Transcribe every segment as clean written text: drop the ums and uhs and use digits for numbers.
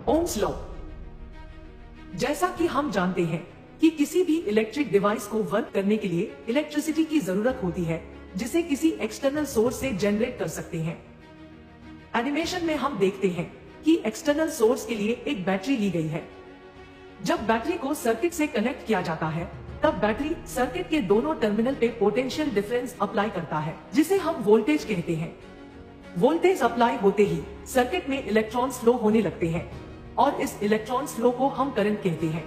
Ohm's law. जैसा कि हम जानते हैं कि किसी भी इलेक्ट्रिक डिवाइस को वर्क करने के लिए इलेक्ट्रिसिटी की जरूरत होती है, जिसे किसी एक्सटर्नल सोर्स से जनरेट कर सकते हैं। एनिमेशन में हम देखते हैं कि एक्सटर्नल सोर्स के लिए एक बैटरी ली गई है। जब बैटरी को सर्किट से कनेक्ट किया जाता है, तब बैटरी सर्किट के दोनों टर्मिनल पे पोटेंशियल डिफरेंस अप्लाई करता है, जिसे हम वोल्टेज कहते हैं। वोल्टेज अप्लाई होते ही सर्किट में इलेक्ट्रॉन्स फ्लो होने लगते हैं और इस इलेक्ट्रॉन्स फ्लो को हम करंट कहते हैं।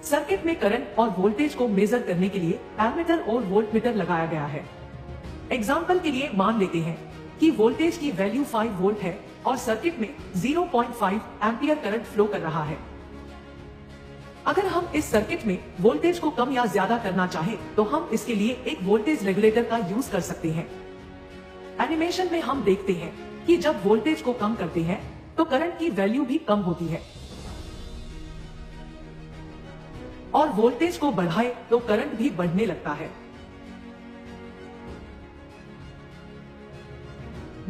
सर्किट में करंट और वोल्टेज को मेजर करने के लिए एमीटर और वोल्टमीटर लगाया गया है। एग्जाम्पल के लिए मान लेते हैं कि वोल्टेज की वैल्यू 5 वोल्ट है और सर्किट में 0.5 एम्पियर करंट फ्लो कर रहा है। अगर हम इस सर्किट में वोल्टेज को कम या ज्यादा करना चाहें, तो हम इसके लिए एक वोल्टेज रेगुलेटर का यूज कर सकते हैं। एनिमेशन में हम देखते हैं कि जब वोल्टेज को कम करते हैं, तो करंट की वैल्यू भी कम होती है, और वोल्टेज को बढ़ाए तो करंट भी बढ़ने लगता है।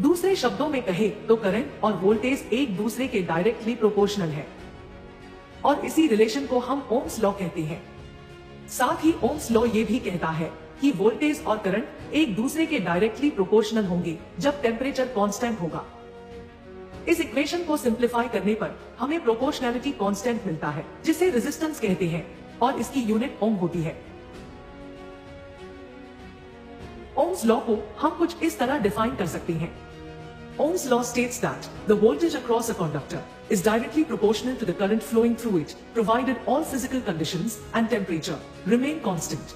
दूसरे शब्दों में कहे तो करंट और वोल्टेज एक दूसरे के डायरेक्टली प्रोपोर्शनल है, और इसी रिलेशन को हम ओम्स लॉ कहते हैं। साथ ही ओम्स लॉ ये भी कहता है कि वोल्टेज और करंट एक दूसरे के डायरेक्टली प्रोपोर्शनल होंगे जब टेम्परेचर कांस्टेंट होगा। इस इक्वेशन को सिंप्लीफाई करने पर हमें प्रोपोर्शनैलिटी कांस्टेंट मिलता है, जिसे रेजिस्टेंस कहते हैं, और इसकी यूनिट ओम होती है। ओम्स लॉ को हम कुछ इस तरह डिफाइन कर सकते हैं। Ohm's law states that the voltage across a conductor is directly proportional to the current flowing through it, provided all physical conditions and temperature remain constant.